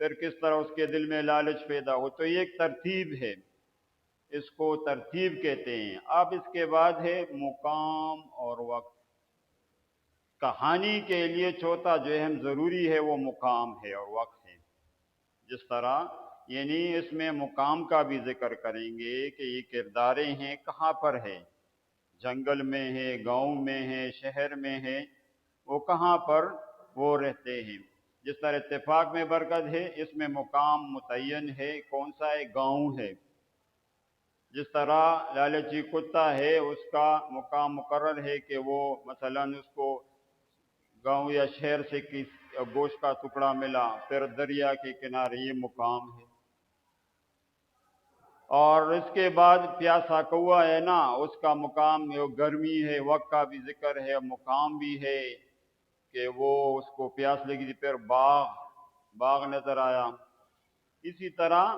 پھر کس طرح اس کے دل میں لالچ پیدا ہو. تو یہ ایک ترتیب ہے، اس کو ترتیب کہتے ہیں. اب اس کے بعد ہے مقام اور وقت. کہانی کے لیے چوتھا جو اہم ضروری ہے وہ مقام ہے اور وقت ہے. جس طرح یعنی اس میں مقام کا بھی ذکر کریں گے کہ یہ کرداریں ہیں کہاں پر ہے، جنگل میں ہے، گاؤں میں ہے، شہر میں ہے، وہ کہاں پر وہ رہتے ہیں. جس طرح اتفاق میں برکت ہے، اس میں مقام متعین ہے، کون سا ہے؟ گاؤں ہے. جس طرح لالچی کتا ہے، اس کا مقام مقرر ہے کہ وہ مثلا اس کو گاؤں یا شہر سے گوشت کا ٹکڑا ملا، پھر دریا کے کنارے، یہ مقام ہے. اور اس کے بعد پیاسا کوا ہے نا، اس کا مقام گرمی ہے، وقت کا بھی ذکر ہے، مقام بھی ہے کہ وہ اس کو پیاس لگی تھی، پھر باغ نظر آیا. اسی طرح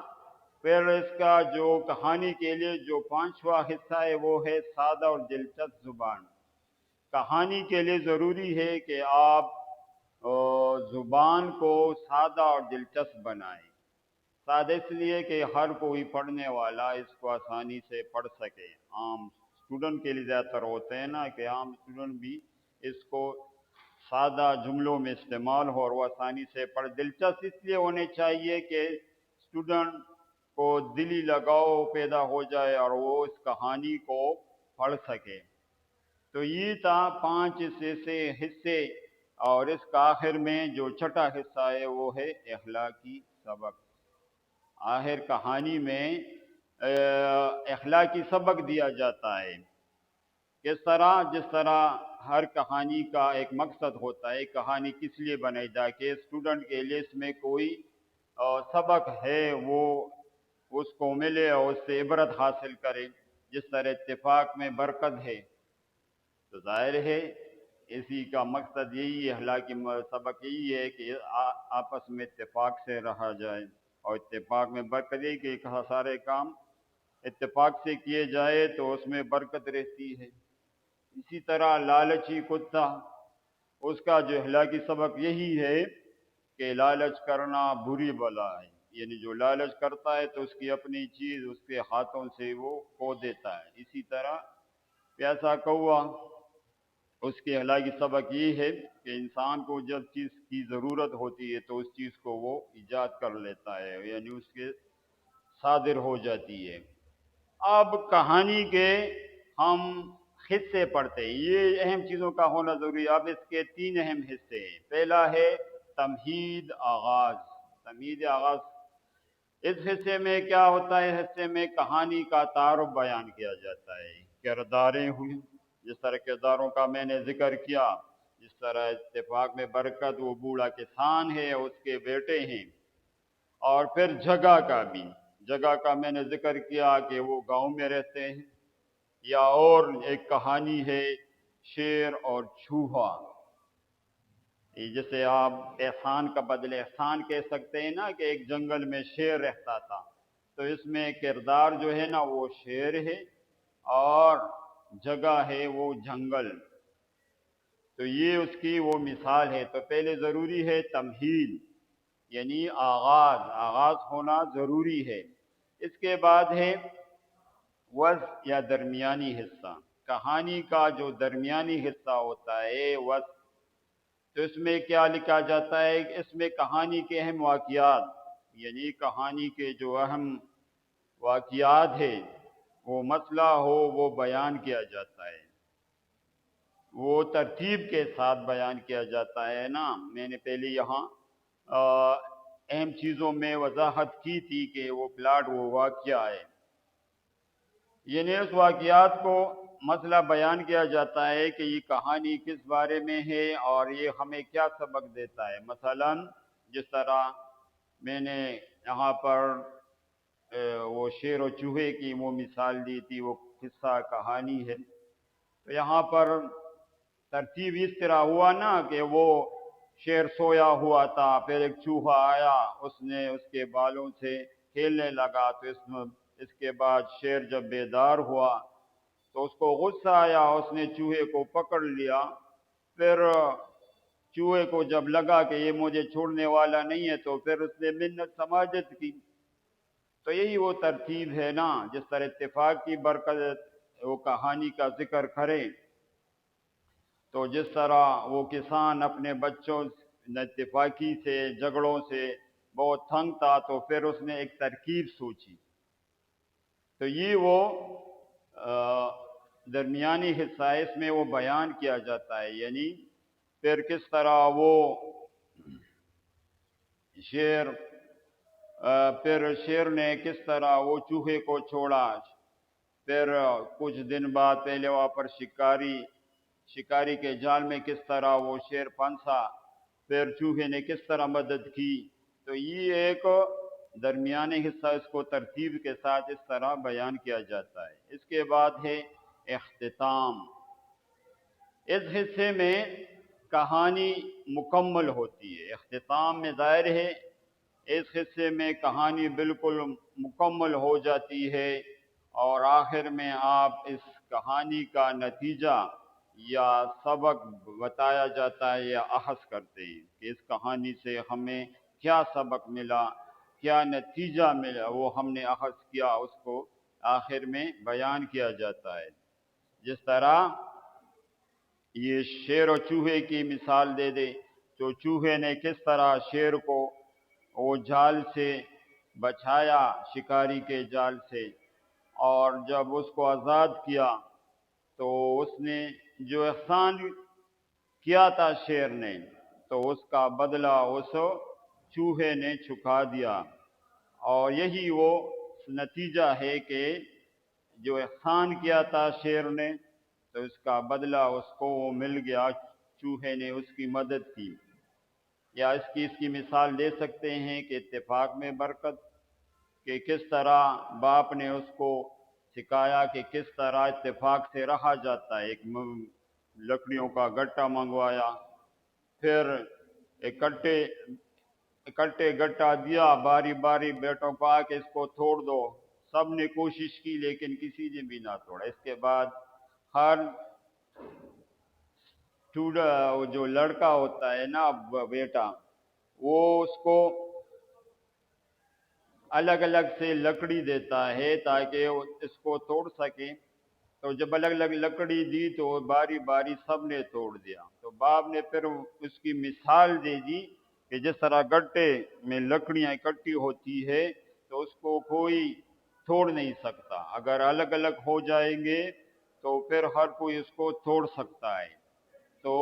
پھر اس کا جو کہانی کے لیے جو پانچواں حصہ ہے وہ ہے سادہ اور دلچسپ زبان. کہانی کے لیے ضروری ہے کہ آپ زبان کو سادہ اور دلچسپ بنائیں. سادہ اس لیے کہ ہر کوئی پڑھنے والا اس کو آسانی سے پڑھ سکے. عام اسٹوڈنٹ کے لیے زیادہ تر ہوتے ہیں نا کہ عام اسٹوڈنٹ بھی اس کو سادہ جملوں میں استعمال ہو اور وہ آسانی سے پڑھ. دلچسپ اس لیے ہونے چاہیے کہ اسٹوڈنٹ کو دلی لگاؤ پیدا ہو جائے اور وہ اس کہانی کو پڑھ سکے. تو یہ تھا 5 حصے اور اس کا آخر میں جو چھٹا حصہ ہے وہ ہے اخلاقی سبق. آخر کہانی میں اخلاقی سبق دیا جاتا ہے. کس طرح؟ جس طرح ہر کہانی کا ایک مقصد ہوتا ہے، کہانی کس لیے بنائی جائے کہ اسٹوڈنٹ کے لیے اس میں کوئی سبق ہے وہ اس کو ملے اور اس سے عبرت حاصل کرے. جس طرح اتفاق میں برکت ہے، تو ظاہر ہے اسی کا مقصد یہی ہے، اخلاقی سبق یہی ہے کہ آپس میں اتفاق سے رہا جائے. اور اتفاق میں برکت ہے کہ سارے کام اتفاق سے کیے جائے تو اس میں برکت رہتی ہے. اسی طرح لالچی کتا، اس کا جو اخلاقی سبق یہی ہے کہ لالچ کرنا بری بلا ہے. یعنی جو لالچ کرتا ہے تو اس کی اپنی چیز اس کے ہاتھوں سے وہ کھو دیتا ہے. اسی طرح پیاسا کوا، اس کے اخلاقی سبق یہ ہے کہ انسان کو جب چیز کی ضرورت ہوتی ہے تو اس چیز کو وہ ایجاد کر لیتا ہے، یعنی اس کے صادر ہو جاتی ہے. اب کہانی کے ہم حصے پڑھتے ہیں، یہ اہم چیزوں کا ہونا ضروری ہے. اب اس کے 3 اہم حصے ہیں. پہلا ہے تمہید، آغاز. تمہید آغاز، اس حصے میں کیا ہوتا ہے؟ حصے میں کہانی کا تعارف بیان کیا جاتا ہے، کرداریں ہوئی، جس طرح کرداروں کا میں نے ذکر کیا. جس طرح اتفاق میں برکت وہ بوڑھا کسان ہے، اس کے بیٹے ہیں. اور پھر جگہ کا بھی، جگہ کا میں نے ذکر کیا کہ وہ گاؤں میں رہتے ہیں. یا اور ایک کہانی ہے شیر اور چوہا. جسے آپ احسان کا بدلے احسان کہہ سکتے ہیں نا کہ ایک جنگل میں شیر رہتا تھا، تو اس میں کردار جو ہے نا وہ شیر ہے اور جگہ ہے وہ جنگل. تو یہ اس کی وہ مثال ہے. تو پہلے ضروری ہے تمہید، یعنی آغاز ہونا ضروری ہے. اس کے بعد ہے وسط یا درمیانی حصہ. کہانی کا جو درمیانی حصہ ہوتا ہے وسط، تو اس میں کیا لکھا جاتا ہے؟ اس میں کہانی کے اہم واقعات، یعنی کہانی کے جو اہم واقعات ہیں، وہ مسئلہ ہو وہ بیان کیا جاتا ہے، وہ ترتیب کے ساتھ بیان کیا جاتا ہے نا. میں نے پہلے یہاں اہم چیزوں میں وضاحت کی تھی کہ وہ پلاٹ وہ واقعہ ہے، یعنی اس واقعات کو مسئلہ بیان کیا جاتا ہے کہ یہ کہانی کس بارے میں ہے اور یہ ہمیں کیا سبق دیتا ہے. مثلا جس طرح میں نے یہاں پر وہ شیر و چوہے کی وہ مثال دی تھی، وہ قصہ کہانی ہے. تو یہاں پر ترتیب اس طرح ہوا نا کہ وہ شیر سویا ہوا تھا، پھر ایک چوہا آیا، اس نے اس کے بالوں سے کھیلنے لگا. تو اس کے بعد شیر جب بیدار ہوا تو اس کو غصہ آیا، اس نے چوہے کو پکڑ لیا. پھر چوہے کو جب لگا کہ یہ مجھے چھوڑنے والا نہیں ہے تو پھر اس نے منت سماجت کی۔ تو یہی وہ ترتیب ہے نا، جس طرح اتفاق کی برکت وہ کہانی کا ذکر کریں، تو جس طرح وہ کسان اپنے بچوں اتفاقی سے جھگڑوں سے بہت تنگ تھا تو پھر اس نے ایک ترکیب سوچی، تو یہ وہ درمیانی حصہ ہے، اس میں وہ بیان کیا جاتا ہے، یعنی پھر کس طرح وہ پھر شیر نے کس طرح وہ چوہے کو چھوڑا، پھر کچھ دن بعد پہلے وہاں پر شکاری کے جال میں کس طرح وہ شیر پھنسا، پھر چوہے نے کس طرح مدد کی۔ تو یہ ایک درمیانی حصہ اس کو ترتیب کے ساتھ اس طرح بیان کیا جاتا ہے۔ اس کے بعد ہے اختتام۔ اس حصے میں کہانی مکمل ہوتی ہے، اختتام میں ظاہر ہے اس حصے میں کہانی بالکل مکمل ہو جاتی ہے، اور آخر میں آپ اس کہانی کا نتیجہ یا سبق بتایا جاتا ہے یا اخذ کرتے ہیں کہ اس کہانی سے ہمیں کیا سبق ملا، کیا نتیجہ ملا، وہ ہم نے اخذ کیا، اس کو آخر میں بیان کیا جاتا ہے۔ جس طرح یہ شیر و چوہے کی مثال دے دے، تو چوہے نے کس طرح شیر کو وہ جال سے بچایا، شکاری کے جال سے، اور جب اس کو آزاد کیا تو اس نے جو احسان کیا تھا شیر نے، تو اس کا بدلہ اس چوہے نے چکا دیا، اور یہی وہ نتیجہ ہے کہ جو احسان کیا تھا شیر نے تو اس کا بدلہ اس کو وہ مل گیا، چوہے نے اس کی مدد کی۔ یا اس کی مثال دے سکتے ہیں کہ اتفاق میں برکت، کہ کس طرح باپ نے اس کو سکھایا کہ کس طرح اتفاق سے رہا جاتا ہے، ایک لکڑیوں کا گٹا منگوایا، پھر اکٹھے گٹا دیا، باری باری بیٹوں کو آ کے اس کو توڑ دو، سب نے کوشش کی لیکن کسی نے بھی نہ توڑا۔ اس کے بعد ہر وہ جو لڑکا ہوتا ہے نا بیٹا، وہ اس کو الگ الگ سے لکڑی دیتا ہے تاکہ اس کو توڑ سکے، تو جب الگ الگ لکڑی دی تو باری باری سب نے توڑ دیا، تو باپ نے پھر اس کی مثال دے دی کہ جس طرح گٹے میں لکڑیاں اکٹھی ہوتی ہے تو اس کو کوئی توڑ نہیں سکتا، اگر الگ الگ ہو جائیں گے تو پھر ہر کوئی اس کو توڑ سکتا ہے۔ تو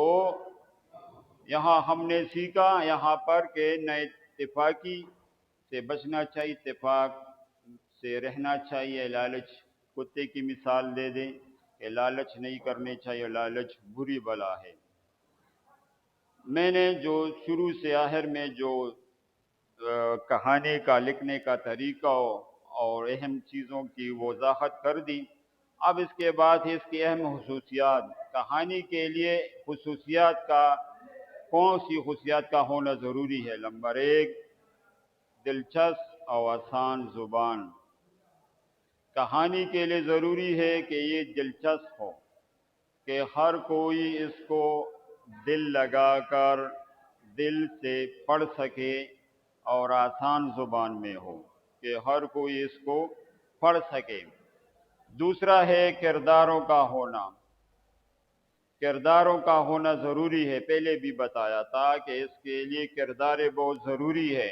یہاں ہم نے سیکھا یہاں پر کہ نہ اتفاقی سے بچنا چاہیے، اتفاق سے رہنا چاہیے، لالچ کتے کی مثال دے دیں کہ لالچ نہیں کرنے چاہیے، لالچ بری بلا ہے۔ میں نے جو شروع سے آخر میں جو کہانی کا لکھنے کا طریقہ اور اہم چیزوں کی وضاحت کر دی، اب اس کے بعد اس کی اہم خصوصیات، کہانی کے لیے خصوصیات کا کون سی خصوصیات کا ہونا ضروری ہے۔ نمبر 1، دلچسپ اور آسان زبان۔ کہانی کے لیے ضروری ہے کہ یہ دلچسپ ہو، کہ ہر کوئی اس کو دل لگا کر دل سے پڑھ سکے، اور آسان زبان میں ہو کہ ہر کوئی اس کو پڑھ سکے۔ دوسرا ہے کرداروں کا ہونا۔ کرداروں کا ہونا ضروری ہے، پہلے بھی بتایا تھا کہ اس کے لیے کرداریں بہت ضروری ہے،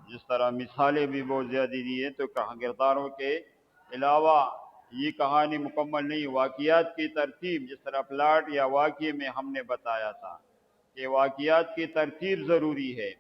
جس طرح مثالیں بھی بہت زیادہ دی ہیں، تو کرداروں کے علاوہ یہ کہانی مکمل نہیں۔ واقعات کی ترتیب، جس طرح پلاٹ یا واقعے میں ہم نے بتایا تھا کہ واقعات کی ترتیب ضروری ہے،